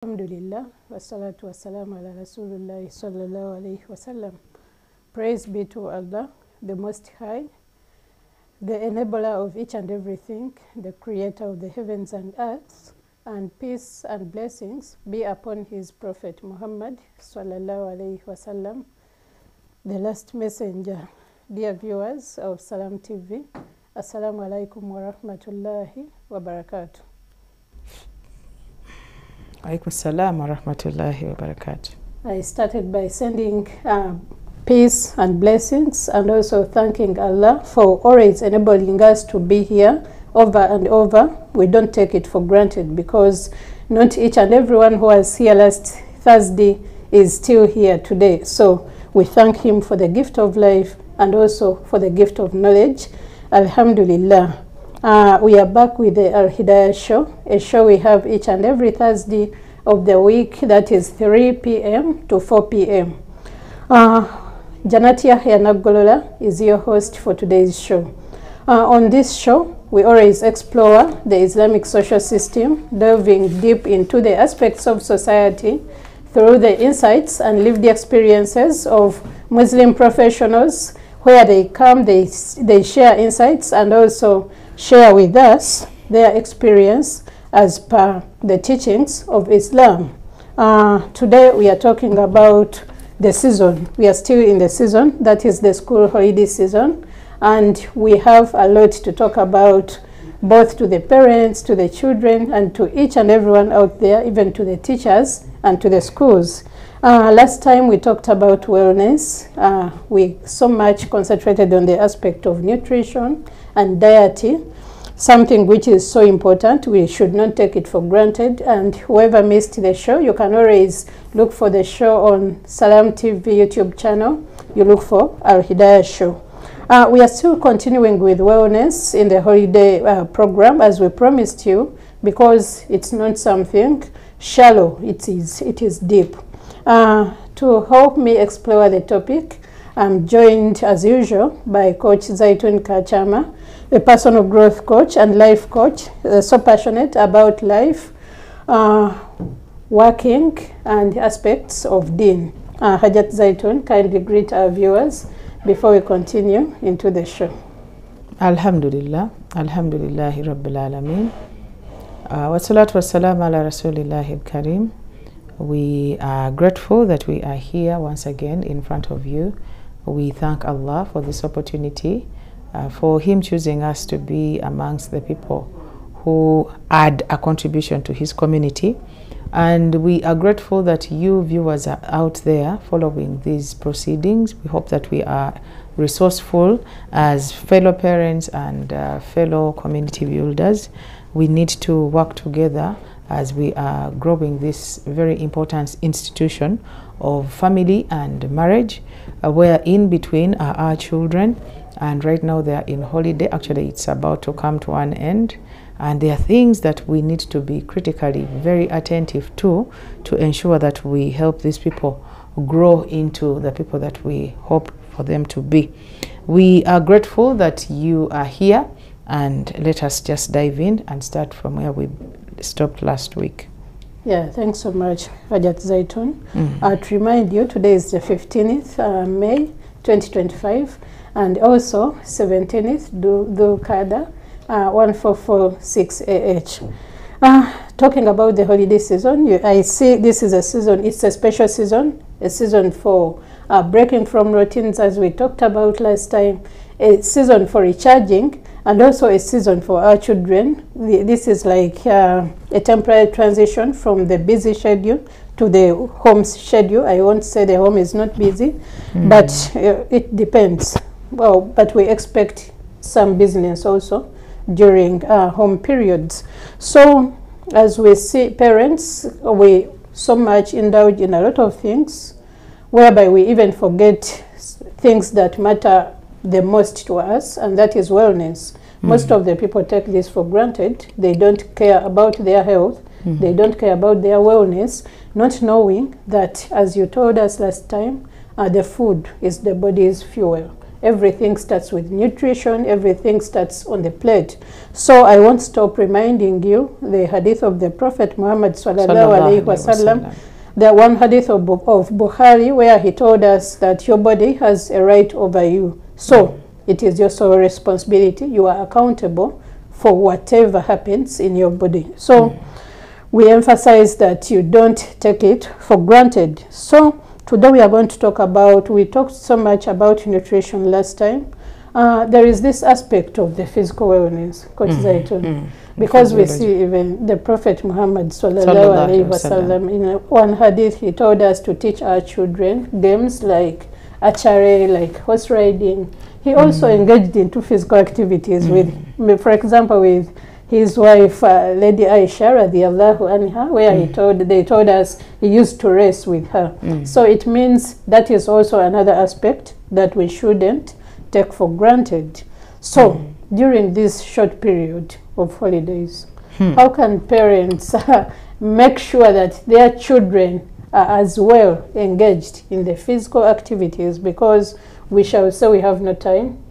Alhamdulillah, wassalatu wassalamu ala Rasulullah sallallahu alayhi wasallam. Praise be to Allah, the Most High, the enabler of each and everything, the creator of the heavens and earth, and peace and blessings be upon his Prophet Muhammad sallallahu alayhi wasallam, the last messenger. Dear viewers of Salam TV, Assalamu alaikum wa rahmatullahi wa barakatuh. Alaikum salam wa rahmatullahi wa barakatuh. I started by sending peace and blessings and also thanking Allah for always enabling us to be here over and over. We don't take it for granted because not each and everyone who was here last Thursday is still here today. So we thank him for the gift of life and also for the gift of knowledge. Alhamdulillah. We are back with the hidaayah show, a show we have each and every Thursday of the week, that is 3 p.m. to 4 p.m. Janatia Yanagolola is your host for today's show. On this show, we always explore the Islamic social system, delving deep into the aspects of society through the insights and lived experiences of Muslim professionals. Where they come, they share insights and also share with us their experience as per the teachings of Islam. Today we are talking about the season. We are still in the season, that is the school holiday season, and we have a lot to talk about, both to the parents, to the children, and to each and everyone out there, even to the teachers and to the schools. Last time we talked about wellness. We so much concentrated on the aspect of nutrition and diet, something which is so important. We should not take it for granted. And whoever missed the show, you can always look for the show on Salam TV YouTube channel. You look for Al Hidayah show. We are still continuing with wellness in the holiday program, as we promised you, because it's not something shallow. It is deep. To help me explore the topic, I'm joined as usual by Coach Zaitun Kachama, a personal growth coach and life coach, so passionate about life, working, and aspects of Deen. Hajat Zaitun, kindly greet our viewers before we continue into the show. Alhamdulillah, alhamdulillahi rabbil alameen. Wassalatu wassalamu ala rasulillahi al-kareem. We are grateful that we are here once again in front of you. We thank Allah for this opportunity, for Him choosing us to be amongst the people who add a contribution to His community. And we are grateful that you viewers are out there following these proceedings. We hope that we are resourceful as fellow parents and fellow community builders. We need to work together as we are growing this very important institution of family and marriage, where in between are our children, and right now they are in holiday. Actually, it's about to come to an end, and there are things that we need to be critically very attentive to ensure that we help these people grow into the people that we hope for them to be. We are grateful that you are here, and let us just dive in and start from where we stopped last week. Yeah, thanks so much, Hajat Zaitun. To remind you, today is the 15th May 2025, and also 17th Dhul Qa'dah 1446 AH. Talking about the holiday season, I see this is a season, it's a special season, a season for breaking from routines, as we talked about last time, a season for recharging, and also a season for our children. This is like a temporary transition from the busy schedule to the home schedule. I won't say the home is not busy, but it depends. Well, but we expect some business also during home periods. So as we see parents, we so much indulge in a lot of things, whereby we even forget things that matter the most to us, and that is wellness. Most of the people take this for granted. They don't care about their health. They don't care about their wellness, not knowing that, as you told us last time, the food is the body's fuel. everything starts with nutrition, everything starts on the plate. So I won't stop reminding you the hadith of the Prophet Muhammad sallallahu alaihi wasallam. The one hadith of Bukhari where he told us that your body has a right over you. So it is your sole responsibility. You are accountable for whatever happens in your body. So we emphasize that you don't take it for granted. So today we are going to talk about, we talked so much about nutrition last time. There is this aspect of the physical wellness, Coach Zaitun, because we see even the Prophet Muhammad sallallahu alaihi wasallam in one hadith, he told us to teach our children games like archery, like horse riding. He also engaged into physical activities with, for example, with his wife, Lady Aisha radiallahu anha, where they told us he used to race with her. So it means that is also another aspect that we shouldn't take for granted. So during this short period of holidays, how can parents make sure that their children are as well engaged in the physical activities? Because we shall say we have no time.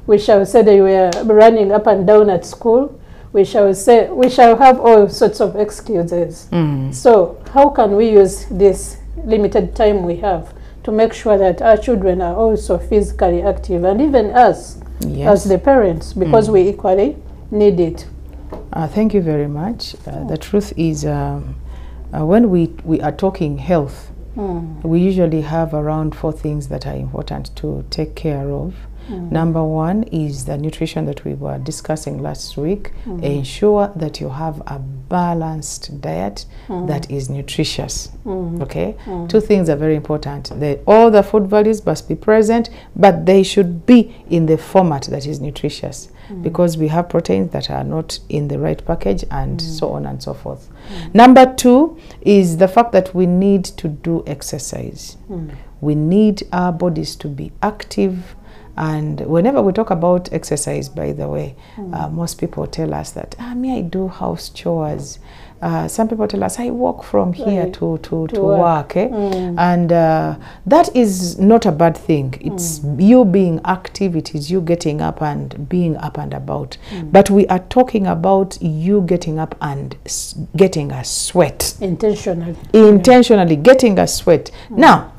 We shall say they were running up and down at school. We shall say, we shall have all sorts of excuses. So how can we use this limited time we have to make sure that our children are also physically active, and even us as the parents, because we equally need it? Thank you very much. The truth is, when we are talking health, we usually have around 4 things that are important to take care of. Number 1 is the nutrition that we were discussing last week. Ensure that you have a balanced diet that is nutritious. Okay? 2 things are very important. All the food values must be present, but they should be in the format that is nutritious, because we have proteins that are not in the right package, and so on and so forth. Number 2 is the fact that we need to do exercise. We need our bodies to be active. And whenever we talk about exercise, by the way, most people tell us that, I do house chores. Some people tell us, I walk from here to work. And that is not a bad thing. It's you being active. It is you getting up and being up and about. But we are talking about you getting up and getting a sweat. Intentionally getting a sweat. Now,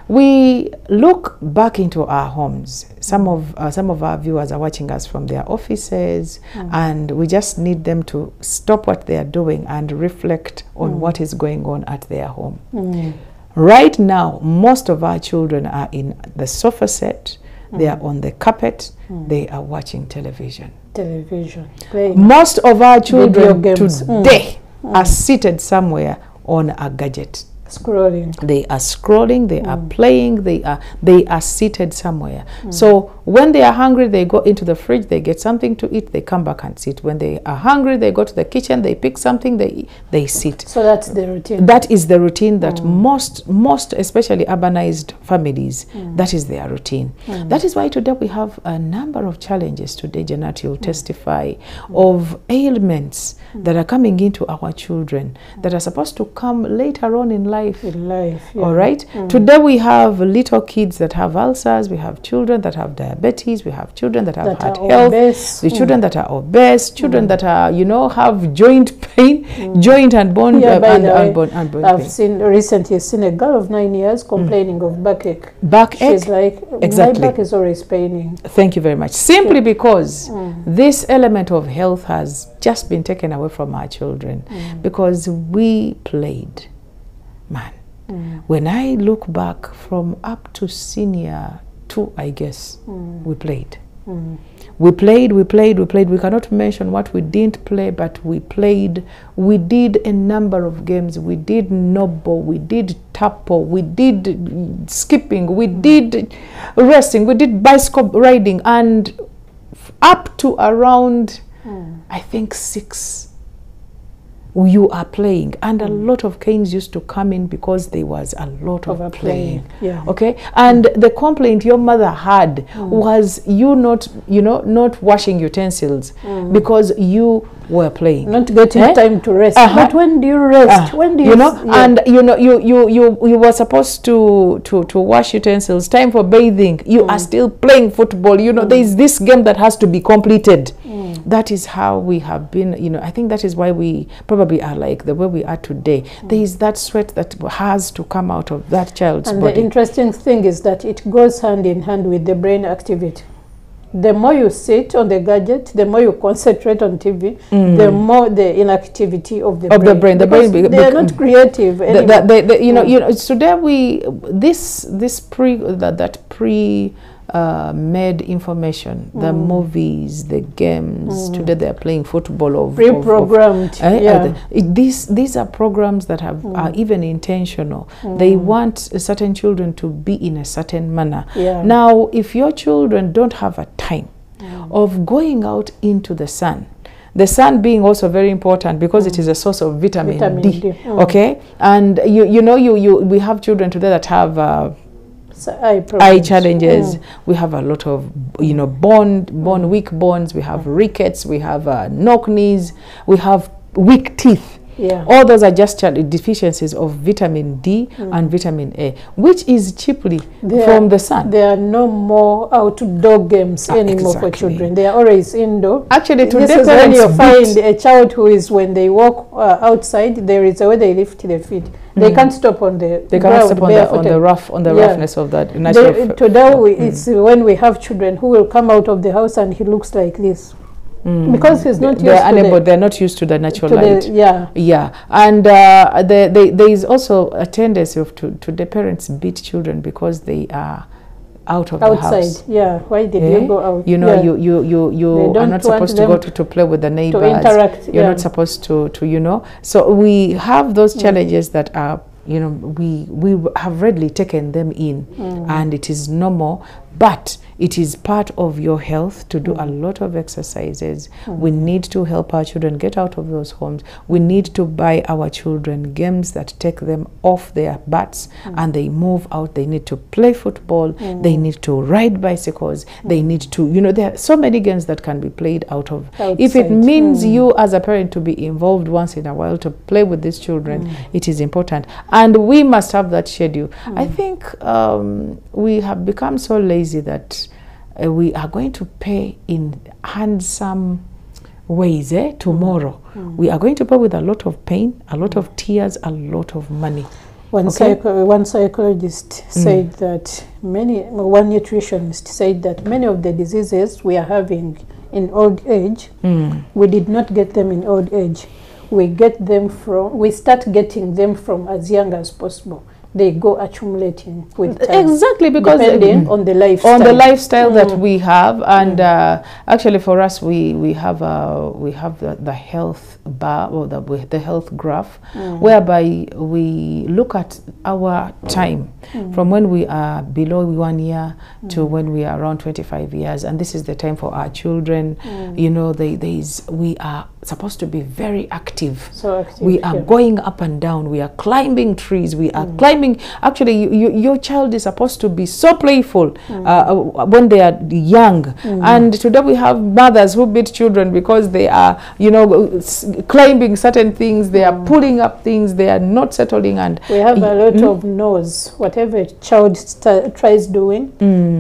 we look back into our homes. Some of our viewers are watching us from their offices, and we just need them to stop what they are doing and reflect on what is going on at their home. Right now, most of our children are in the sofa set. They are on the carpet. They are watching television. Most of our children today are seated somewhere on a gadget. They are scrolling, they are playing, they are seated somewhere. So when they are hungry, they go into the fridge, they get something to eat, they come back and sit. When they are hungry, they go to the kitchen, they pick something, they sit. So that's the routine. That is the routine that most especially urbanized families, that is their routine. That is why today we have a number of challenges. Today, Janat, you'll testify of ailments that are coming into our children that are supposed to come later on in life. All right. Today we have little kids that have ulcers. We have children that have diabetes. We have children that have heart health. The children that are obese. Children that are, have joint pain, joint and bone pain. I've recently seen a girl of 9 years complaining of backache. She's like, exactly. My back is always paining. Thank you very much. Simply because this element of health has just been taken away from our children, because we played. Man, when I look back from up to senior 2, I guess, we played. We played. We cannot mention what we didn't play, but we played. We did a number of games. We did noble, we did tapo, we did skipping, we did wrestling, we did bicycle riding, and up to around, I think 6, you are playing, and a lot of canes used to come in because there was a lot of playing. Okay, and the complaint your mother had was you not washing utensils, because you were playing. Not getting time to rest. But when do you rest? When do you, and you were supposed to wash utensils, time for bathing. You are still playing football. There is this game that has to be completed. That is how we have been. I think that is why we probably are like the way we are today. There is that sweat that has to come out of that child's body. And the interesting thing is that it goes hand in hand with the brain activity. The more you sit on the gadget, the more you concentrate on TV, the more the inactivity of the brain. The brain, they are not creative anymore. Today made information, the movies, the games. Today they are playing football pre-programmed. These are programs that are even intentional. They want certain children to be in a certain manner. Now, if your children don't have a time of going out into the sun being also very important because it is a source of vitamin D. Okay, and we have children today that have eye challenges. We have a lot of weak bones. We have rickets. We have knock knees. We have weak teeth. All those are just deficiencies of vitamin D and vitamin A, which is cheaply from the sun. There are no more outdoor games anymore for children. They are always indoor. Actually, today this is when you find a child who is, when they walk outside, there is a way they lift their feet. They can't stop on the ground, on the roughness of that natural. Today it's when we have children who will come out of the house and he looks like this. Because he's not they're not used to the natural light. And there is also a tendency of the parents beat children because they are out of the house. Why did you go out? You are not supposed to go to play with the neighbors. To interact. You're not supposed to. So we have those challenges that are, we have readily taken them in, and it is normal. But it is part of your health to do a lot of exercises. We need to help our children get out of those homes. We need to buy our children games that take them off their butts and they move out. They need to play football. They need to ride bicycles. They need to, there are so many games that can be played outside. If it means you as a parent to be involved once in a while to play with these children, it is important. And we must have that schedule. I think we have become so lazy that we are going to pay in handsome ways tomorrow. We are going to pay with a lot of pain, a lot of tears, a lot of money. One psychologist said that one nutritionist said that many of the diseases we are having in old age, we did not get them in old age. We start getting them from as young as possible. They go accumulating with time. Exactly, because depending on the lifestyle. That we have, and actually for us we have the health bar, or the health graph, whereby we look at our time from when we are below 1 year to when we are around 25 years, and this is the time for our children. We are supposed to be very active. So active. We are going up and down. We are climbing trees. We are climbing. Actually, your child is supposed to be so playful when they are young. And today we have mothers who beat children because they are, climbing certain things. They are pulling up things. They are not settling. And we have a lot of no's. Whatever a child tries doing,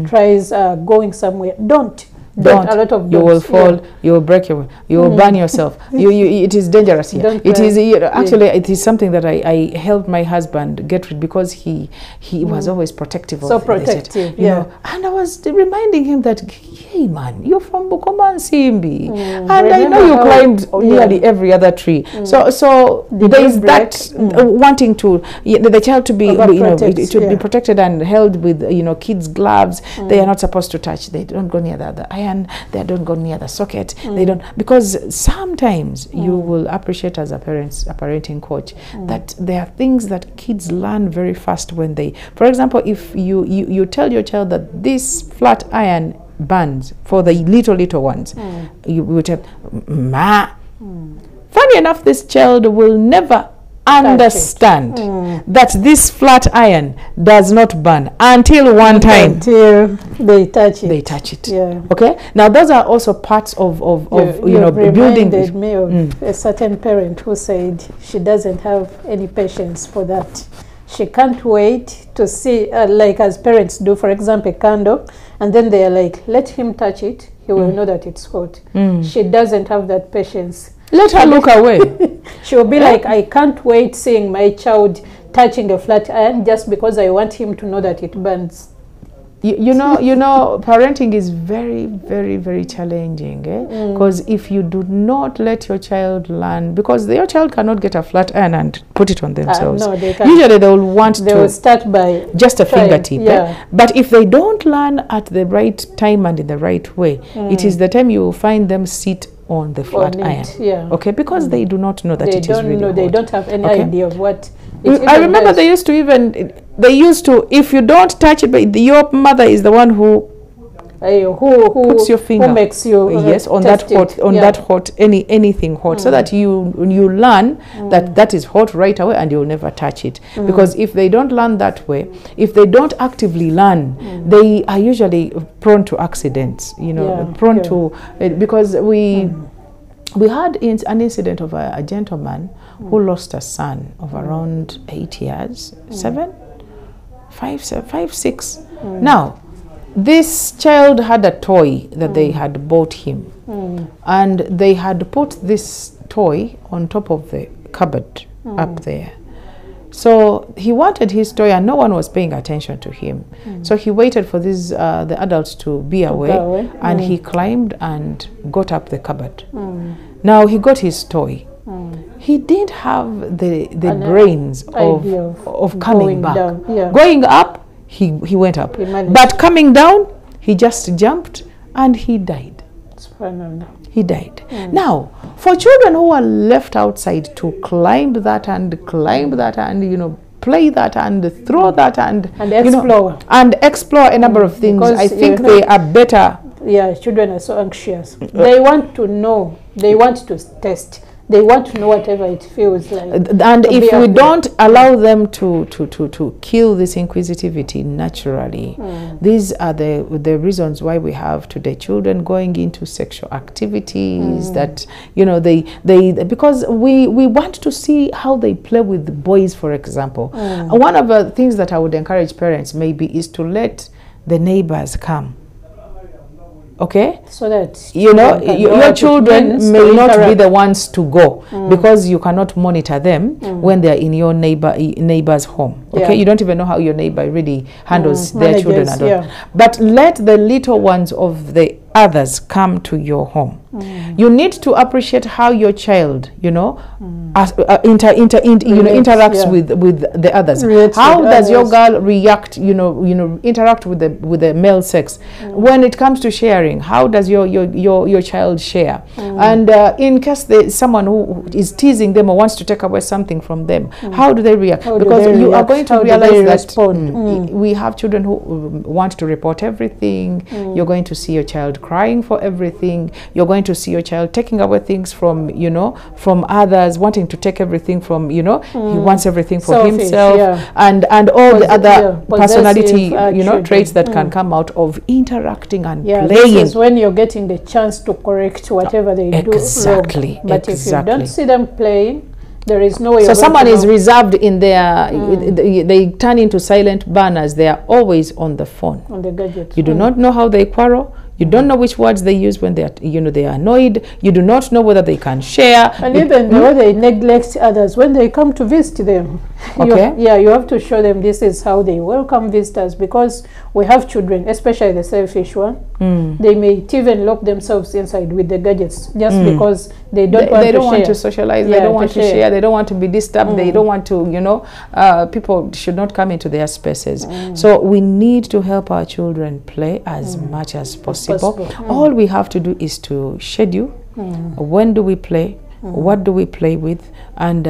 tries going somewhere, don't. A lot of you will fall, you will break you will burn yourself. It is dangerous here. It is actually it is something that I helped my husband get rid, because he was always protective of protective, and I was reminding him that, hey man, you're from Bukoma and Simbi, and I know you climbed nearly every other tree. So there is that wanting to the child to be be protected and held with kids' gloves. They are not supposed to touch. They don't go near the iron. They don't go near the socket. They don't, because sometimes you will appreciate as a parenting coach that there are things that kids learn very fast when they, for example, if you tell your child that this flat iron burns for the little ones, you will tell ma. Funny enough, this child will never understand that this flat iron does not burn until one time they touch it. Yeah. Okay. Now those are also parts of building. Me of a certain parent who said she doesn't have any patience for that. She can't wait to see, like as parents do, for example, a candle, and then they are like, let him touch it, he will know that it's hot. She doesn't have that patience. Let her look away. She will be like, I can't wait seeing my child touching a flat iron just because I want him to know that it burns. You know, parenting is very, very, very challenging, because if you do not let your child learn, because your child cannot get a flat iron and put it on themselves. No, they can't. Usually they will start by just a fingertip. But if they don't learn at the right time and in the right way, it is the time you will find them sit on the flat iron. Okay, because they do not know that it is really hot. They don't have any idea of what I remember they used to, if you don't touch it, but your mother is the one who puts your finger, who makes you on that hot, that hot, anything hot, so that you learn that is hot right away, and you'll never touch it. Because if they don't learn that way, if they don't actively learn, they are usually prone to accidents. Prone to because we had an incident of a gentleman who lost a son of around 8 years, 5, 6. Now, this child had a toy that they had bought him, and they had put this toy on top of the cupboard up there. So he wanted his toy, and no one was paying attention to him. So he waited for the adults to be away, and he climbed and got up the cupboard. Now he got his toy. He didn't have the brains of coming back. Going up, he went up. But coming down, he just jumped and he died. He died. Now, for children who are left outside to climb that and play that and throw that and explore a number of things, I think they are better. Yeah, children are so anxious. They want to know. They want to test. They want to know whatever it feels like. And if we don't allow them to kill this inquisitivity naturally, these are the reasons why we have today children going into sexual activities that, because we want to see how they play with boys, for example. One of the things that I would encourage parents maybe is to let the neighbors come. Okay, so that your children may not be the ones to go, because you cannot monitor them when they are in your neighbor's home. Okay, you don't even know how your neighbor really handles their children and all. But let the little ones of the others come to your home. You need to appreciate how your child, interacts with the others. How does your girl react? Interact with the male sex. When it comes to sharing, how does your child share? And in case someone who is teasing them or wants to take away something from them, how do they react? Because you are going to realize that we have children who want to report everything. You're going to see your child crying for everything. You're going to see your child taking away things from others, wanting to take everything from he wants everything for selfish, himself, and all the other personality traits that can come out of interacting and playing. This is when you're getting the chance to correct whatever they do wrong. But if you don't see them playing, there is no way. So someone is reserved in their, they turn into silent burners. They are always on the phone, on the gadget. You do not know how they quarrel. You don't know which words they use when they are, they are annoyed. You do not know whether they can share. And even the way they neglect others when they come to visit them. Okay. You have to show them this is how they welcome visitors, because we have children, especially the selfish one. They may even lock themselves inside with the gadgets just because they don't want to socialize. They don't want to share. They don't want to be disturbed. They don't want to, people should not come into their spaces. So we need to help our children play as much as possible. All we have to do is to schedule when do we play, what do we play with, and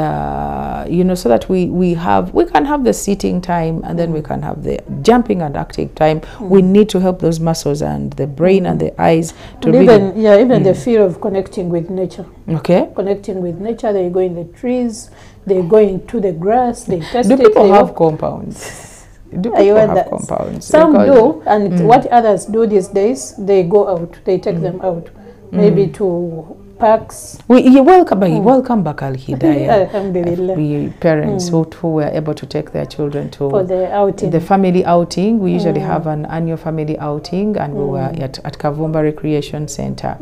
you know, so that we can have the sitting time, and then we can have the jumping and acting time. We need to help those muscles and the brain and the eyes to and really, even the fear of connecting with nature. Okay. Connecting with nature, they go in the trees, they go into the grass, they test Do it. people have compounds? Do people have compounds? Some do, and what others do these days, they go out, they take them out, maybe to parks. Welcome back, Al Hidayah. Alhamdulillah. We parents who were able to take their children to for the outing. The family outing. We usually have an annual family outing, and we were at Kavumba Recreation Center.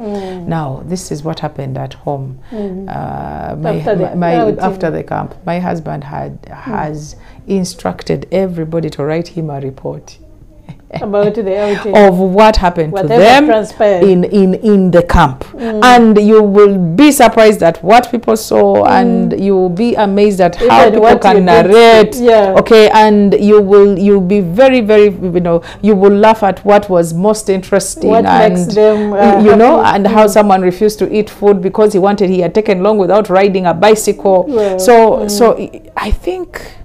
Now, this is what happened at home. After the camp, my husband has instructed everybody to write him a report about the outing of what happened to them in the camp, and you will be surprised at what people saw, and you will be amazed at how people can narrate. Okay, and you'll be very, very, you know, you will laugh at what was most interesting, what and makes them you know, and how someone refused to eat food because he had taken long without riding a bicycle. So I think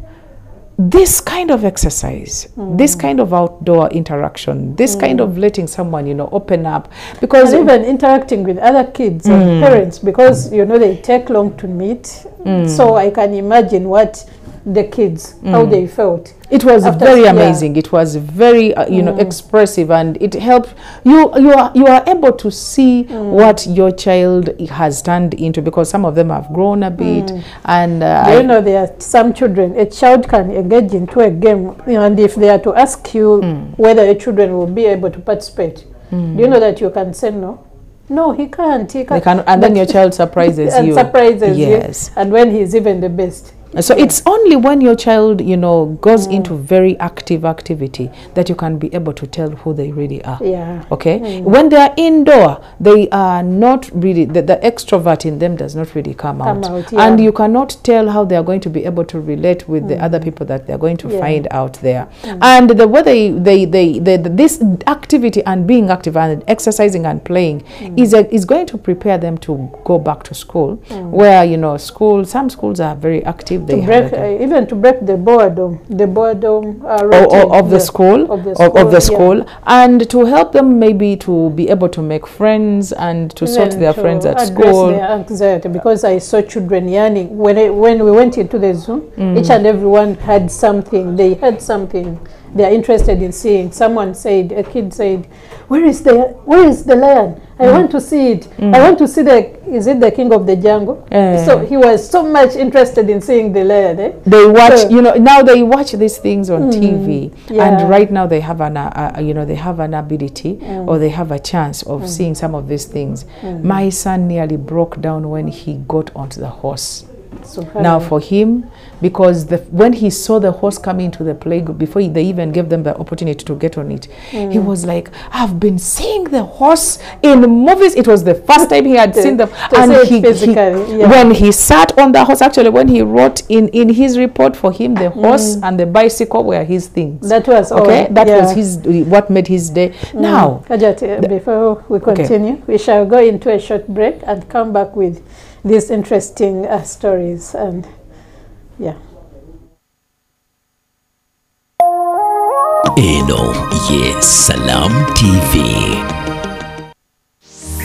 this kind of exercise, this kind of outdoor interaction, this kind of letting someone, you know, open up, because and even interacting with other kids and parents, because you know they take long to meet. So I can imagine what the kids, how they felt. It was very amazing. It was very you know, expressive, and it helped you are able to see what your child has turned into, because some of them have grown a bit. And you know, there are some children, a child can engage into a game, and if they are to ask you whether your children will be able to participate, do you know that you can say no, he can't. He can't. And then your child surprises and you. Surprises yes. you. And when he's even the best. So it's only when your child, you know, goes into very active activity that you can be able to tell who they really are. Okay. When they are indoor, they are not really, the extrovert in them does not really come out. And you cannot tell how they are going to be able to relate with the other people that they're going to find out there. And the way this activity and being active and exercising and playing is going to prepare them to go back to school, where, you know, some schools are very active. They even to break the boredom of the school, and to help them maybe to be able to make friends and to sort their friends at school. Their anxiety, because I saw children yearning when we went into the Zoom. Each and everyone had something. They had something they are interested in seeing. A kid said, where is the lion? I want to see it. I want to see is it the king of the jungle? So he was so much interested in seeing the lion. They watch, you know, now they watch these things on TV, and right now they have you know, they have an ability or they have a chance of seeing some of these things. My son nearly broke down when he got onto the horse. Now for him, because when he saw the horse coming into the playground, before they even gave them the opportunity to get on it, he was like, I've been seeing the horse in movies. It was the first time he had seen them. And when he sat on the horse, actually when he wrote in his report, for him the horse and the bicycle were his things. That was okay. That was what made his day. Now, Kajati, before we continue, we shall go into a short break and come back with these interesting stories. And Eno Salam TV.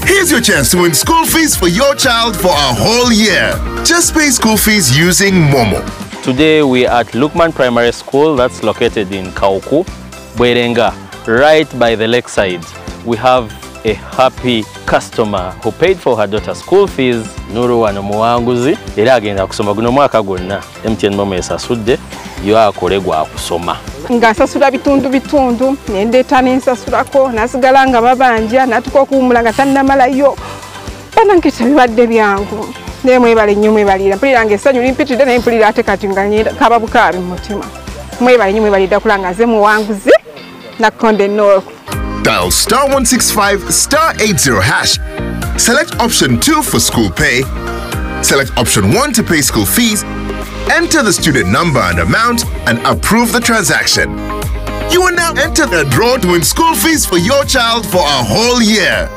Here's your chance to win school fees for your child for a whole year. Just pay school fees using Momo. Today we are at Lukman Primary School, that's located in Kauku, Bwerenga, right by the lakeside. We have a happy customer who paid for her daughter's school fees. Nuru wano muwanguzi era agenda kusoma guno mwaka gonna. MTN Momo esasudde yo akolegwa akusoma. Nga sasula bitundu nendeta nensasulako nasigala nga babanja natuko kuwumula nga tannamalayo bana nkita bibadde byangu nemwebale nnyo mwebalira mpulira ng'essanyu limpitidde naye mpulira ate kati nga kaba bukaabi mu mutima mwebale nnyo mwebalidda kula nga ze muwanguzi nakonde North. Dial *165 *80 hash. Select option 2 for school pay. Select option 1 to pay school fees. Enter the student number and amount and approve the transaction. You are now entered the draw to win school fees for your child for a whole year.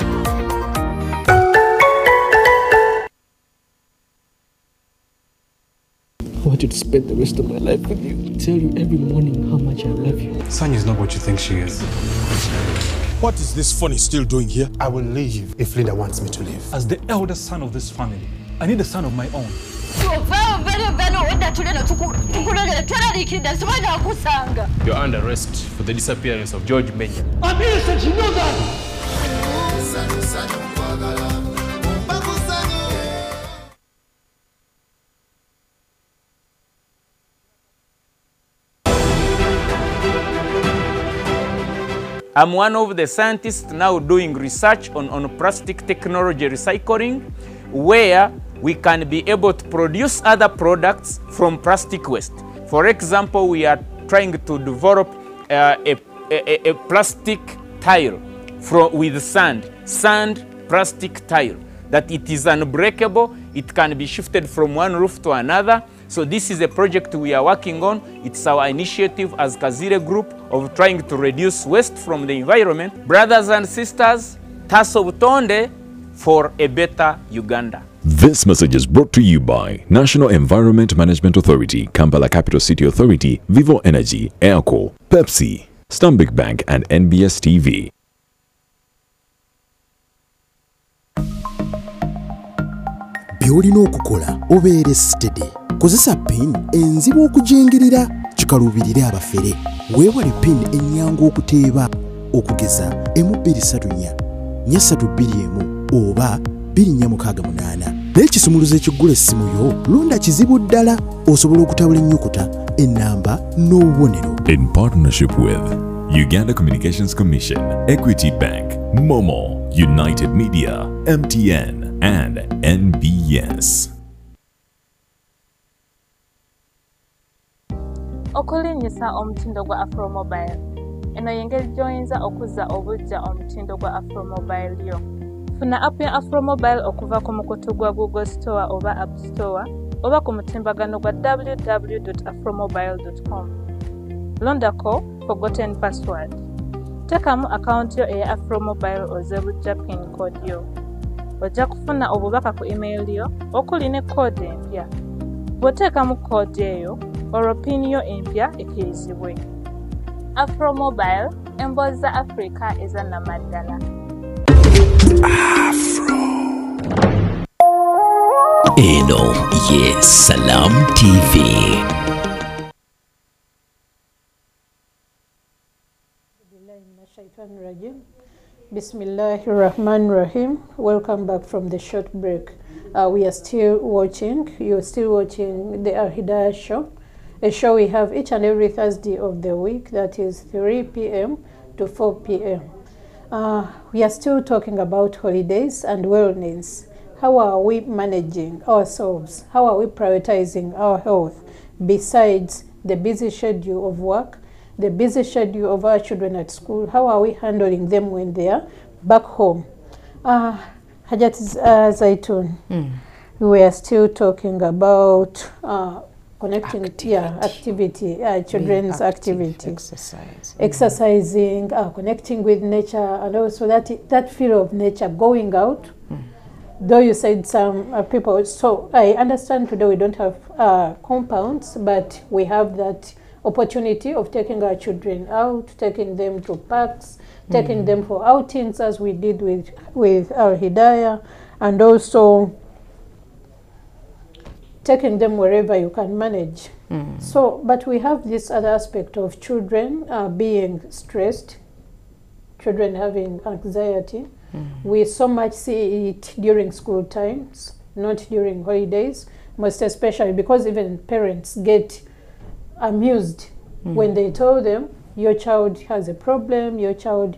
wanted to spend the rest of my life with you. Tell you every morning how much I love you. Sanya is not what you think she is. What is this funny still doing here? I will leave if Linda wants me to leave. As the eldest son of this family, I need a son of my own. You're under arrest for the disappearance of George Menya. I'm innocent, you know that! I'm one of the scientists now doing research on plastic technology recycling, where we can be able to produce other products from plastic waste. For example, we are trying to develop a plastic tile with sand plastic tile, that it is unbreakable, it can be shifted from one roof to another. So this is a project we are working on. It's our initiative as Kazire Group of trying to reduce waste from the environment. Brothers and sisters, Taso Butonde for a better Uganda. This message is brought to you by National Environment Management Authority, Kampala Capital City Authority, Vivo Energy, Airco, Pepsi, Stanbic Bank and NBS TV. Byolina okukola obeere steady. Kozesa pin enzibu okujingirira kikalubirire abafere. Weewale pin ennyangu okuteeba okugeza M234 421 oba 2468. N'ekisumuluzo ekiggula essimu yo londa kizibu ddala osobola okutabula ennyukuta ennamba n'obubonero. In partnership with Uganda Communications Commission, Equity Bank, Momo, United Media, MTN and NBS. Okulinyisa omutindo gwa Afromobile. Eno yengeri joyinza okuzza obujja omutindo gwa Afromobile yo. Funa app ya Afromobile okuva ku mukutu gwa Google Store oba App Store oba ku mutimbagano gwa www.afromobile.com. Londako forgotten password. Tekamu account yo eya Afromobile ozebujja pin code yo. Ojja kufuna obubaka ku email yo okuli ne code empya. Bw'oteekamu code eyo olwo pin yo empya ekkirizibwe. Afromobile, emboozi za Africa ezannamaddala. Afro. Eno ye Salam TV. Bismillahirrahmanirrahim. Welcome back from the short break. You're still watching the Al-Hidaayah show, a show we have each and every Thursday of the week, that is 3 p.m. to 4 p.m. We are still talking about holidays and wellness. How are we managing ourselves? How are we prioritizing our health besides the busy schedule of work, the busy schedule of our children at school? How are we handling them when they are back home? Hajat Zaitun, we are still talking about connecting activity, children's activity, exercising, connecting with nature, and also that feel of nature, going out. Though you said some people, so I understand today we don't have compounds, but we have that opportunity of taking our children out, taking them to parks, taking them for outings as we did with our Hidaayah, and also taking them wherever you can manage. So, but we have this other aspect of children being stressed, children having anxiety. We so much see it during school times, not during holidays, most especially because even parents get amused when they tell them, your child has a problem, your child,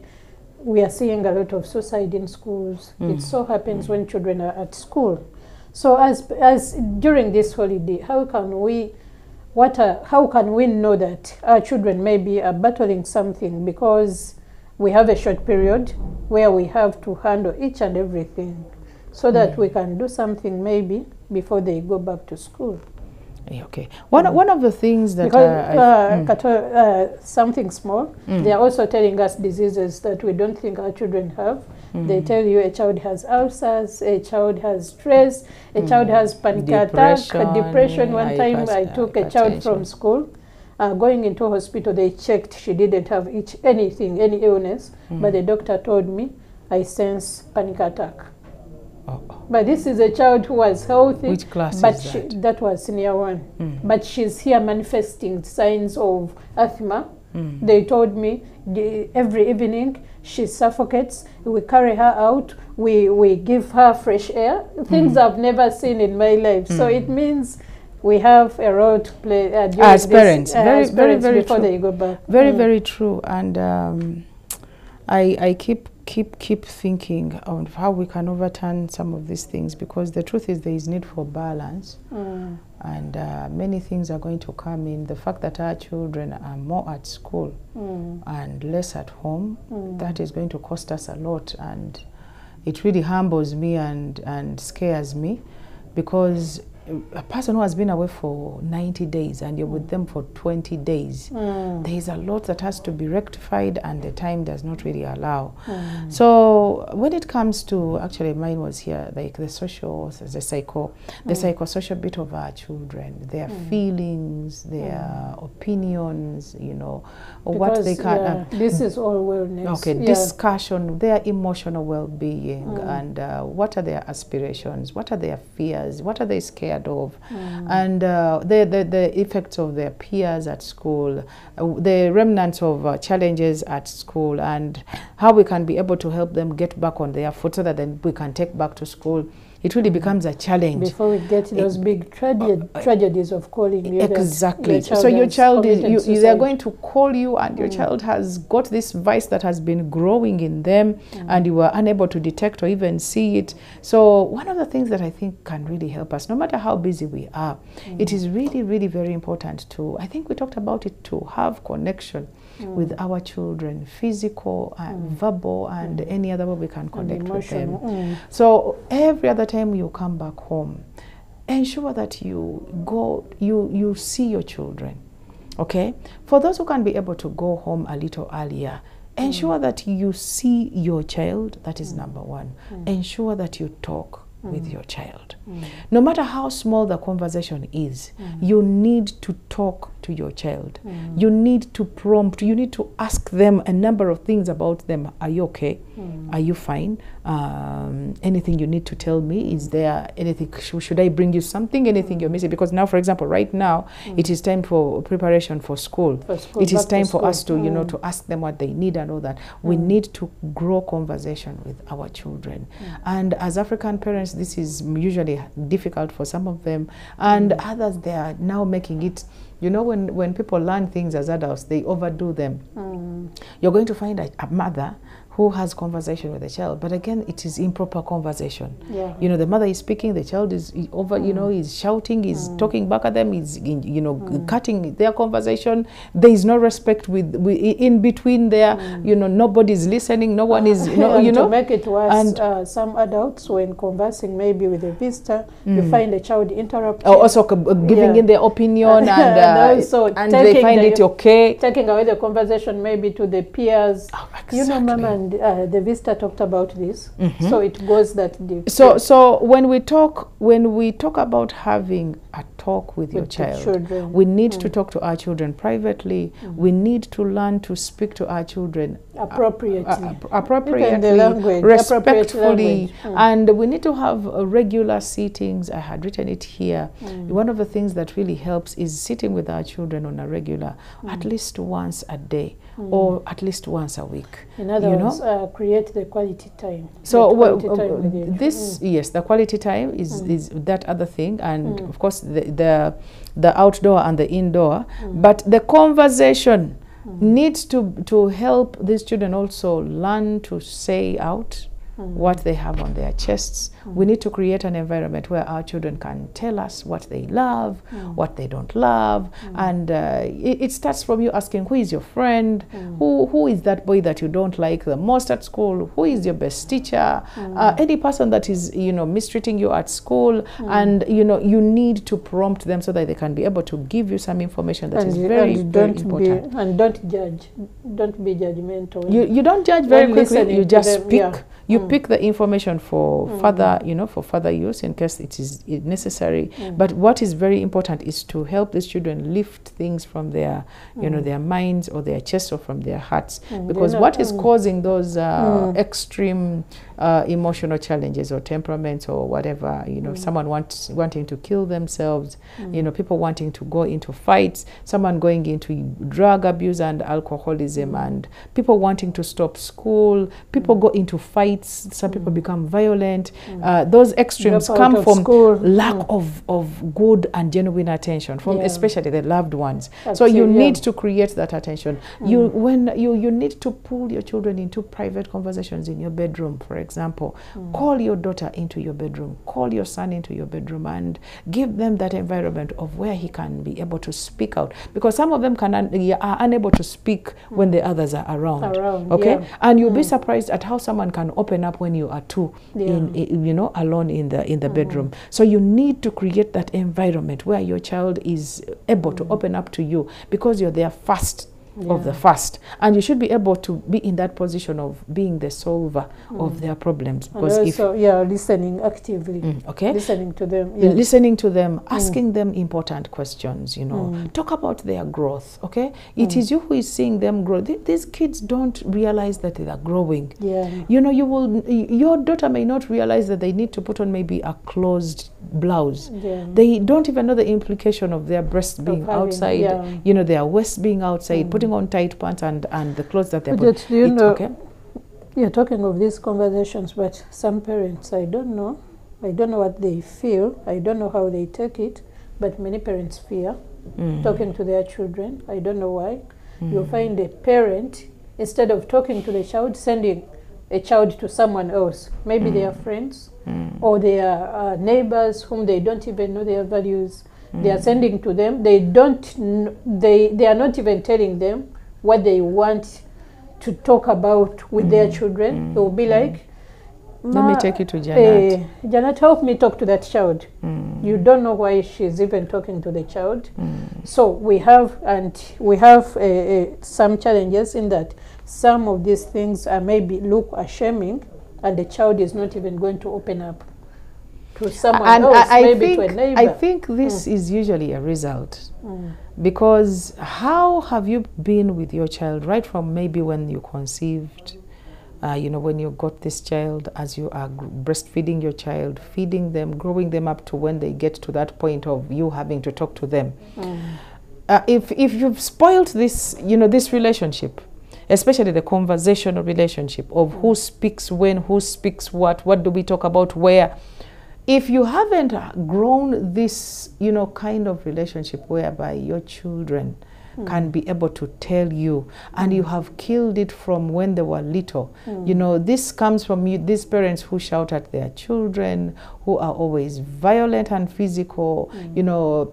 we are seeing a lot of suicide in schools. It so happens when children are at school. So as during this holiday, how can we know that our children maybe are battling something, because we have a short period where we have to handle each and everything so that we can do something maybe before they go back to school? Okay. One of the things that something small, they are also telling us diseases that we don't think our children have. They tell you a child has ulcers, a child has stress, a child has panic attack, depression. One time I took a child from school, going into hospital, they checked, she didn't have any illness, but the doctor told me, I sense panic attack. But this is a child who was healthy. Which class but is that? That was senior 1. But she's here manifesting signs of asthma. They told me every evening she suffocates. We carry her out. We give her fresh air. Things I've never seen in my life. So it means we have a role to play as parents. Very before true. They go back. Very true. And I keep thinking of how we can overturn some of these things, because the truth is there is need for balance, and many things are going to come in. The fact that our children are more at school and less at home, that is going to cost us a lot, and it really humbles me and scares me, because a person who has been away for 90 days and you're with them for 20 days, there is a lot that has to be rectified, and the time does not really allow. So when it comes to, actually mine was here, like the psychosocial bit of our children, their feelings, their opinions, you know, because, what they can... this is all wellness. Okay, discussion, their emotional well-being, and what are their aspirations, what are their fears, what are they scared of, and the effects of their peers at school, the remnants of challenges at school, and how we can be able to help them get back on their foot so that then we can take back to school. It really becomes a challenge. Before we get those big tragedies of calling you. Exactly. So your child is, they are going to call you, and your child has got this vice that has been growing in them, and you were unable to detect or even see it. So one of the things that I think can really help us, no matter how busy we are, it is really, really very important to, I think we talked about it, to have connection with our children, physical and verbal, and any other way we can connect with them. So every other time you come back home, ensure that you see your children. Okay, for those who can be able to go home a little earlier, ensure that you see your child. That is number one. Ensure that you talk with your child. No matter how small the conversation is, you need to talk to your child. You need to prompt, you need to ask them a number of things about them. Are you okay? Are you fine? Anything you need to tell me? Is there anything, should I bring you something, anything you're missing? Because now, for example, right now, it is time for preparation for school. It is time for us to, you know, to ask them what they need and all that. We need to grow conversation with our children. And as African parents, this is usually difficult for some of them, and others, they are now making it, you know, when people learn things as adults, they overdo them. You're going to find a mother who has conversation with the child, but again, it is improper conversation. You know, the mother is speaking, the child is over, you know, is shouting, is talking back at them, is, you know, cutting their conversation. There is no respect in between there. You know, nobody's listening, no one is, you know. To make it worse, and some adults, when conversing maybe with a visitor, you find a child interrupting. Also giving in their opinion, and they find it okay. Taking away the conversation maybe to the peers. Exactly. You know, Mama, and the visitor talked about this, so it goes that deep. So when we talk about having a talk with your child, we need to talk to our children privately. We need to learn to speak to our children appropriately, respectfully, and we need to have regular sittings. I had written it here. One of the things that really helps is sitting with our children on a regular, at least once a day, or at least once a week. In other words, create the quality time. So yes, the quality time is that other thing, and of course the outdoor and the indoor, but the conversation needs to help these children also learn to say out what they have on their chests. We need to create an environment where our children can tell us what they love, what they don't love, and it starts from you asking, who is your friend, who is that boy that you don't like the most at school, who is your best teacher, any person that is mistreating you at school, and you need to prompt them so that they can be able to give you some information that is very important. And don't judge, don't be judgmental. You don't judge very quickly, you just pick. You pick the information for further, for further use in case it is necessary. But what is very important is to help these children lift things from their, their minds or their chests or from their hearts. Because what is causing those extreme emotional challenges or temperaments or whatever, someone wanting to kill themselves, people wanting to go into fights, someone going into drug abuse and alcoholism, and people wanting to stop school, people go into fights, some people become violent. Those extremes come from lack of good and genuine attention from especially the loved ones. So you need to create that attention. You need to pull your children into private conversations in your bedroom, for example. Call your daughter into your bedroom, call your son into your bedroom, and give them that environment of where he can be able to speak out, because some of them are unable to speak when the others are around. Okay, and you'll be surprised at how someone can open up when you are two alone in the bedroom. So you need to create that environment where your child is able to open up to you, because you're their first of the first, and you should be able to be in that position of being the solver of their problems. Because and also, listening actively, listening to them, asking them important questions, talk about their growth. It is you who is seeing them grow. These kids don't realize that they are growing. Your daughter may not realize that they need to put on maybe a closed blouse. They don't even know the implication of their breasts being outside, their waist being outside, putting on tight pants and the clothes that they're putting. You're talking of these conversations, but some parents, I don't know what they feel, I don't know how they take it, but many parents fear talking to their children. I don't know why. You'll find a parent, instead of talking to the child, sending a child to someone else, maybe their friends or their neighbors whom they don't even know their values. They are sending to them. They are not even telling them what they want to talk about with their children. They will be like, let me take you to Janet. Janet, help me talk to that child. You don't know why she's even talking to the child. So we have some challenges in that some of these things are maybe look ashaming, and the child is not even going to open up to someone else, maybe to a neighbor. I think this is usually a result, because how have you been with your child right from maybe when you conceived, when you got this child, as you are breastfeeding your child, feeding them, growing them up to when they get to that point of you having to talk to them. If you've spoiled this, this relationship, especially the conversational relationship of who speaks when, who speaks what do we talk about where. If you haven't grown this, kind of relationship whereby your children can be able to tell you, and you have killed it from when they were little. This comes from these parents who shout at their children, who are always violent and physical,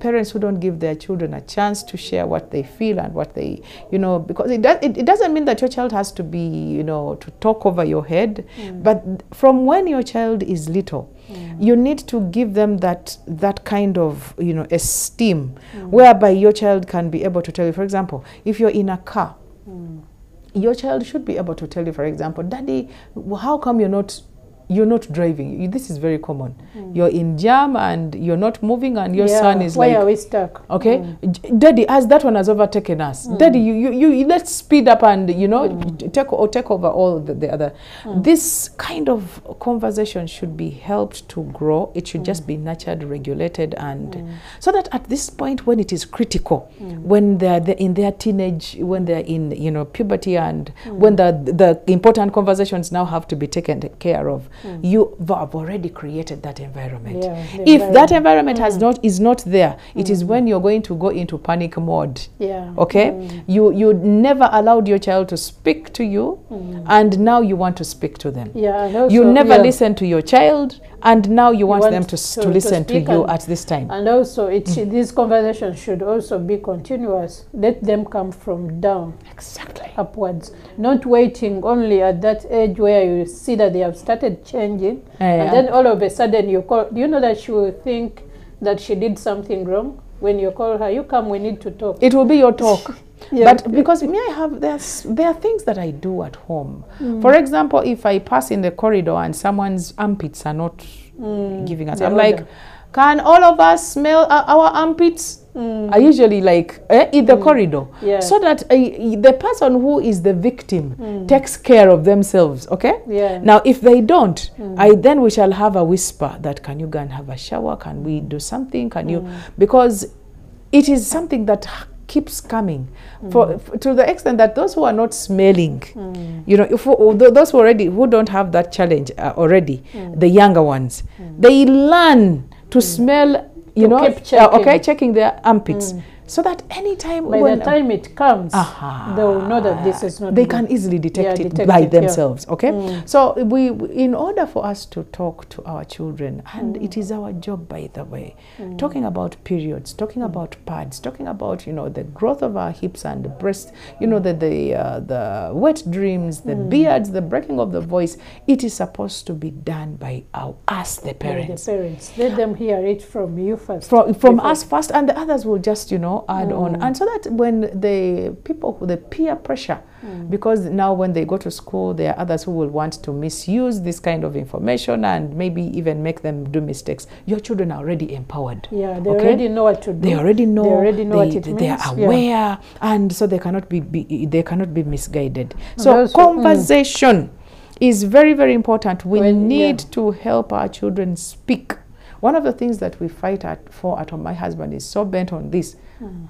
parents who don't give their children a chance to share what they feel and what they, because it doesn't mean that your child has to be, to talk over your head, but from when your child is little, you need to give them that kind of, esteem, whereby your child can be able to tell you, for example, if you're in a car, your child should be able to tell you, for example, Daddy, how come you're not driving? This is very common. You're in jam and you're not moving, and your son is why are we stuck? Daddy, as that one has overtaken us. Daddy, you let's speed up and take over all the other. This kind of conversation should be helped to grow. It should just be nurtured, regulated, and so that at this point when it is critical, when they're in their teenage, when they're in puberty, and when the important conversations now have to be taken care of, you have already created that environment. If that environment is not there, it is when you're going to go into panic mode. Okay, you never allowed your child to speak to you, and now you want to speak to them. You never listen to your child, and now you want them to listen to you at this time. And also, these conversations should also be continuous. Let them come from down, upwards, not waiting only at that age where you see that they have started changing, and then all of a sudden you call. Do you know that she will think that she did something wrong? When you call her, you come, we need to talk. It will be your talk. But because me, there are things that I do at home. For example, if I pass in the corridor and someone's armpits are not giving us, I'm like, can all of us smell our armpits? I usually like in the corridor, so that the person who is the victim takes care of themselves. Okay. Now, if they don't, then we shall have a whisper that, can you go and have a shower? Can we do something? Can you? Because it is something that keeps coming to the extent that those who are not smelling, you know, those who don't have that challenge already, the younger ones, they learn to smell, you know, checking their armpits, so that anytime by the time it comes, they will know that this is not. They can easily detect it by themselves. Okay, so in order for us to talk to our children, and it is our job, by the way, talking about periods, talking about pads, talking about, you know, the growth of our hips and the breasts, you know, the wet dreams, the beards, the breaking of the voice. It is supposed to be done by us, the parents. The parents, let them hear it from you first. From us first, and the others will just, you know, add on. And so that when the peer pressure, because now when they go to school, there are others who will want to misuse this kind of information and maybe even make them do mistakes. Your children are already empowered. They already know what to do. They already know what it means. They are aware, and so they cannot be misguided. So conversation is very, very important. We need to help our children speak. One of the things that we fight for at home, my husband is so bent on this.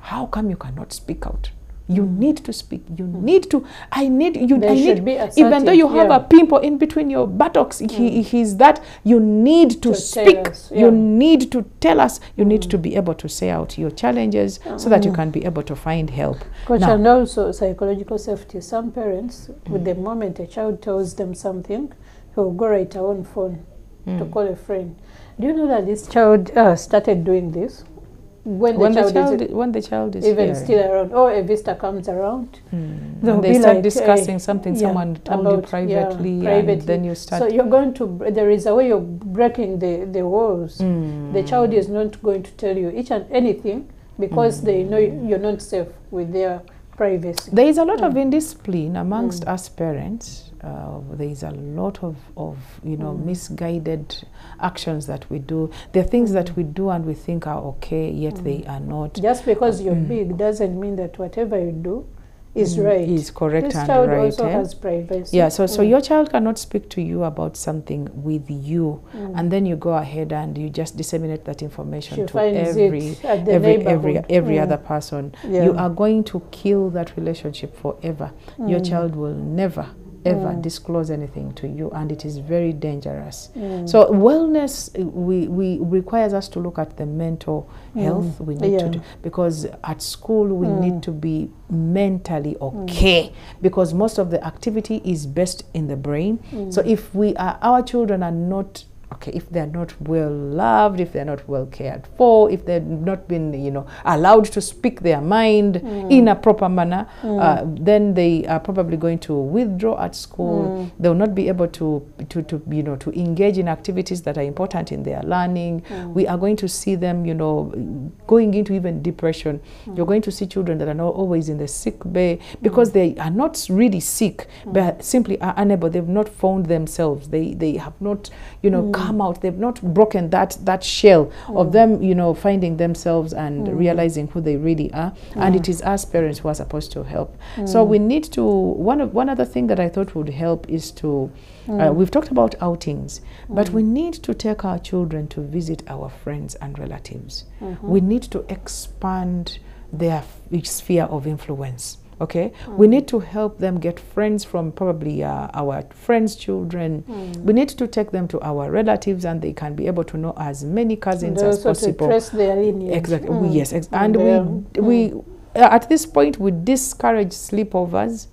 How come you cannot speak out? You need to speak. You need to. I need you. Even though you have a pimple in between your buttocks, he's that. You need to speak. You need to tell us. You need to be able to say out your challenges so that you can be able to find help. Coach, and also psychological safety. Some parents, with the moment a child tells them something, he'll go right away on phone to call a friend. Do you know that this child started doing this? When the child is even still around, or a visitor comes around, they start discussing something someone told you privately, and then you start. So you're going to, there is a way you're breaking the walls. The child is not going to tell you each and anything because they know you're not safe with their privacy. There is a lot of indiscipline amongst us parents. There is a lot of you know, misguided actions that we do. There are things that we do and we think are okay, yet they are not. Just because you're big doesn't mean that whatever you do is right. Is correct this and child right. Also has privacy. Yeah, so your child cannot speak to you about something with you, and then you go ahead and you just disseminate that information to every other person. You are going to kill that relationship forever. Your child will never ever disclose anything to you, and it is very dangerous. So wellness requires us to look at the mental health. We need to do, because at school we need to be mentally okay, because most of the activity is based in the brain. So if our children are not okay, if they're not well loved, if they're not well cared for, if they've not been, you know, allowed to speak their mind in a proper manner, then they are probably going to withdraw at school. They will not be able to you know, to engage in activities that are important in their learning. We are going to see them, you know, going into even depression. You're going to see children that are not always in the sick bay because they are not really sick, but simply are unable. They've not found themselves. They have not, you know, come out. They've not broken that shell of them, you know, finding themselves and realizing who they really are. And it is us parents who are supposed to help. So we need to, one other thing that I thought would help is to, we've talked about outings, but we need to take our children to visit our friends and relatives. We need to expand their sphere of influence. Okay, we need to help them get friends from probably our friends' children. We need to take them to our relatives, and they can be able to know as many cousins as possible. To trace their lineage. Exactly. Yes, and we at this point we discourage sleepovers.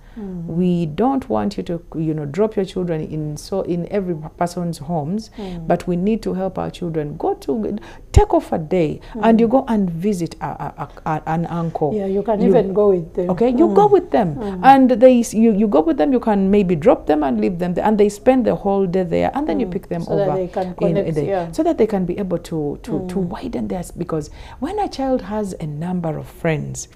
We don't want you to, you know, drop your children in every person's homes, but we need to help our children take off a day and you go and visit an uncle. Yeah, you can even go with them. Okay, you go with them, and you go with them. You can maybe drop them and leave them there, and they spend the whole day there, and then you pick them so over that they can connect, so that they can be able to widen theirs. Because when a child has a number of friends,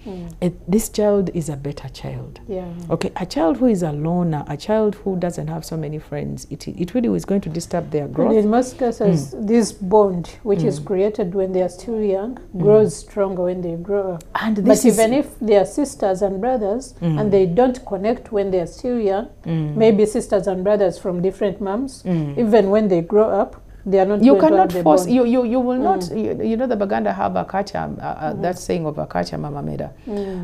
this child is a better child. Yeah. Okay, a child who is a loner, a child who doesn't have so many friends, it really is going to disturb their growth. And in most cases, this bond, which is created when they are still young, grows stronger when they grow up. But even if they are sisters and brothers, and they don't connect when they are still young, maybe sisters and brothers from different moms, even when they grow up, they are not. You cannot force. Bond. You will not. You know the Baganda have a kacha. That saying of a kacha mama meda,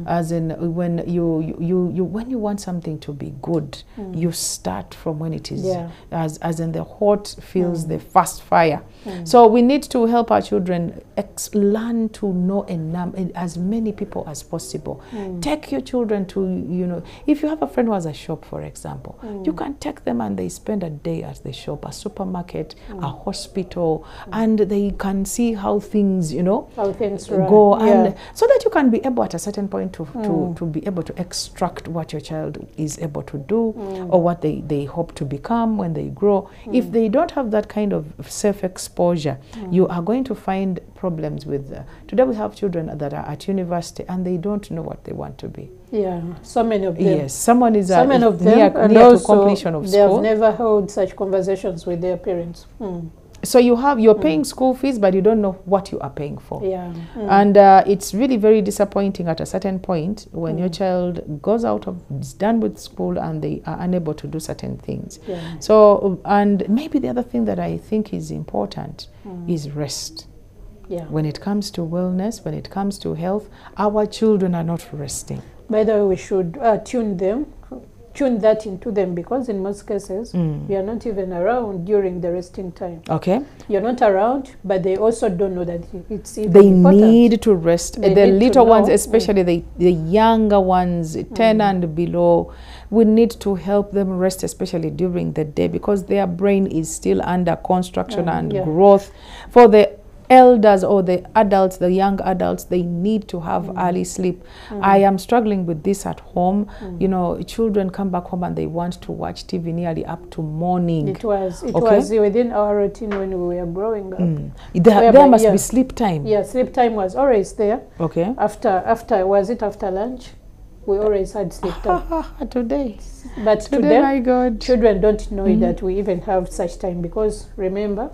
as in when when you want something to be good, you start from when it is as in the hot feels the fast fire. So we need to help our children learn to know as many people as possible. Take your children to, you know, if you have a friend who has a shop, for example, you can take them and they spend a day at the shop, a supermarket, a hospital, and they can see how things, you know, go, and so that you can be able at a certain point to be able to extract what your child is able to do or what they hope to become when they grow. If they don't have that kind of self-exposure, you are going to find problems with today we have children that are at university and they don't know what they want to be. Yeah, so many of them. Yes, someone is so many of them, near to completion of they school. have never held such conversations with their parents. So you're paying school fees, but you don't know what you are paying for. Yeah. And it's really very disappointing at a certain point when your child is done with school and they are unable to do certain things. Yeah. So, and maybe the other thing that I think is important is rest. Yeah. When it comes to wellness, when it comes to health, our children are not resting. By the way, we should tune that into them, because in most cases we are not even around during the resting time. Okay. You're not around, but they also don't know that it's even they important. Need to rest. The little ones, especially the younger ones, 10 and below, we need to help them rest, especially during the day, because their brain is still under construction and growth. For the elders or the adults, the young adults, they need to have early sleep. I am struggling with this at home. You know, children come back home and they want to watch TV nearly up to morning. It was within our routine when we were growing up. There must be sleep time. Yeah, sleep time was always there. Okay. After after lunch, we always had sleep time. Today. But today, my God, children don't know that we even have such time, because remember,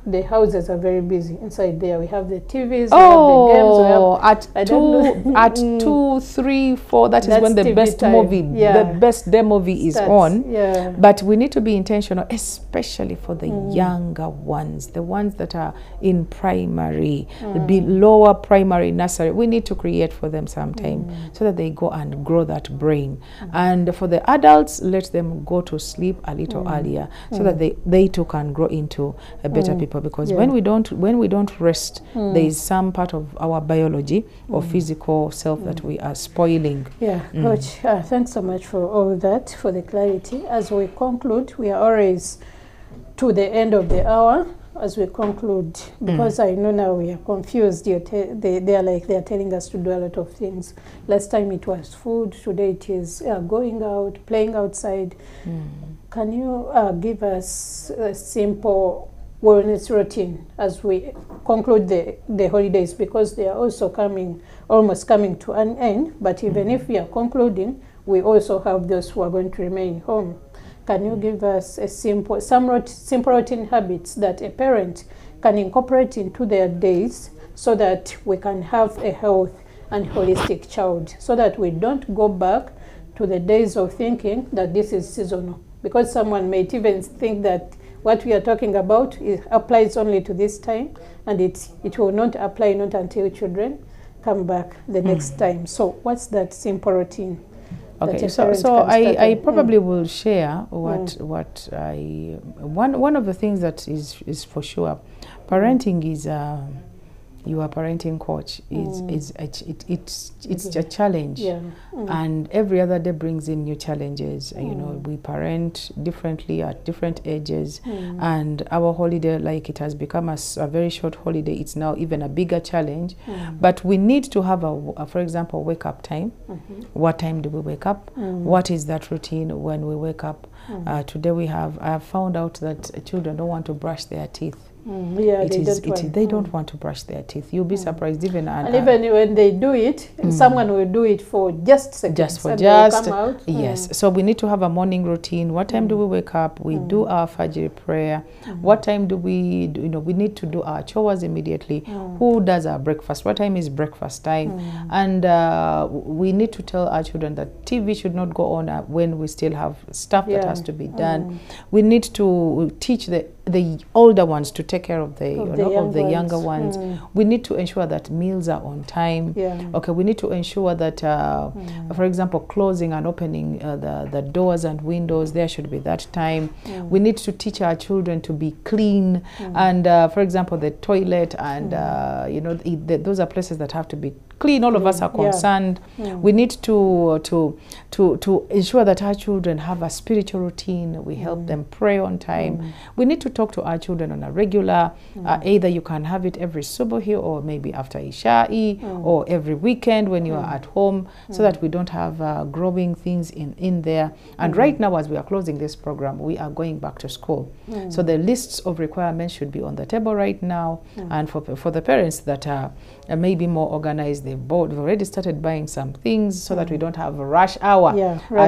the houses are very busy inside there. We have the TVs, we have the games. At 2, 3, 4, that is when the best movie, the best day movie is on. Yeah. But we need to be intentional, especially for the younger ones, the ones that are in primary, the lower primary, nursery. We need to create for them some time so that they go and grow that brain. And for the adults, let them go to sleep a little earlier so that they too can grow into a better people. Because when we don't rest, there is some part of our biology or physical self that we are spoiling. Yeah, Coach, thanks so much for all that, for the clarity. As we conclude, we are always to the end of the hour. As we conclude, because I know now we are confused. They are telling us to do a lot of things. Last time it was food. Today it is going out, playing outside. Can you give us a simple wellness routine as we conclude the holidays, because they are also almost coming to an end? But even if we are concluding, we also have those who are going to remain home. Can you give us some simple routine habits that a parent can incorporate into their days so that we can have a health and holistic child, so that we don't go back to the days of thinking that this is seasonal? Because someone may even think that what we are talking about applies only to this time, and it will not apply not until children come back the next time. So what's that simple routine Okay, so I probably will share one of the things that is for sure. Parenting is you are parenting coach. It's a challenge, and every other day brings in new challenges. You know, we parent differently at different ages, and our holiday, like it has become a very short holiday, it's now even a bigger challenge. But we need to have for example, wake up time. What time do we wake up? What is that routine when we wake up? Today I have found out that children don't want to brush their teeth. They don't want to brush their teeth. You'll be surprised even. And even when they do it, someone will do it for just seconds. Yes. So we need to have a morning routine. What time do we wake up? We do our Fajr prayer. What time do we we need to do our chores immediately. Who does our breakfast? What time is breakfast time? And we need to tell our children that TV should not go on when we still have stuff that has to be done. We need to teach the older ones to take care of the younger ones. We need to ensure that meals are on time. Okay, we need to ensure that, for example, closing and opening the doors and windows, there should be that time. We need to teach our children to be clean, and for example, the toilet and those are places that have to be clean. All of us are concerned. We need to ensure that our children have a spiritual routine. We help them pray on time. We need to talk to our children on a regular, either you can have it every subuhi or maybe after Isha'i or every weekend when you are at home, so that we don't have growing things in there. And right now, as we are closing this program, we are going back to school. So the lists of requirements should be on the table right now. And for the parents that are maybe more organized, they've already started buying some things so that we don't have a rush hour.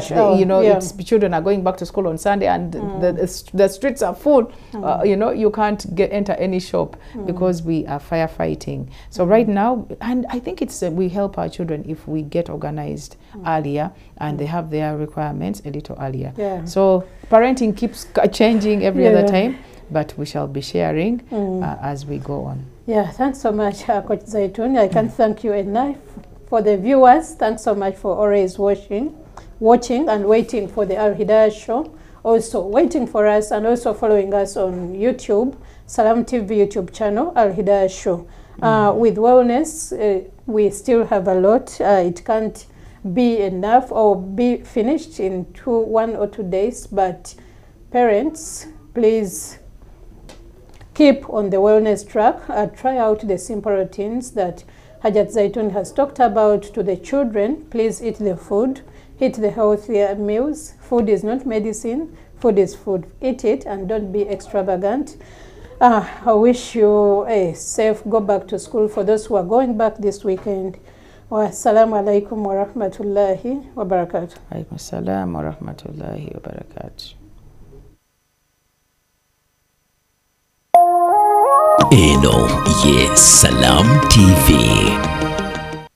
Children are going back to school on Sunday and the streets are full. You can't enter any shop because we are firefighting. So right now, and I think we help our children if we get organized earlier and they have their requirements a little earlier. So parenting keeps changing every other time, but we shall be sharing as we go on. Thanks so much, Coach Zaitun. I can't thank you enough. For the viewers, thanks so much for always watching and waiting for the Al Hidayah show. Also waiting for us and also following us on YouTube, Salam TV YouTube channel, Al Hidayah show. With wellness, we still have a lot. It can't be enough or be finished in 1 or 2 days, but parents, please keep on the wellness track. Try out the simple routines that Hajat Zaitun has talked about to the children. Please eat the food, eat the healthier meals. Food is not medicine, food is food. Eat it and don't be extravagant. I wish you a safe go back to school for those who are going back this weekend. Wassalamu alaikum wa rahmatullahi wa barakatuh. Alaikum assalam wa rahmatullahi wa barakatuh. Eno ye Salam TV.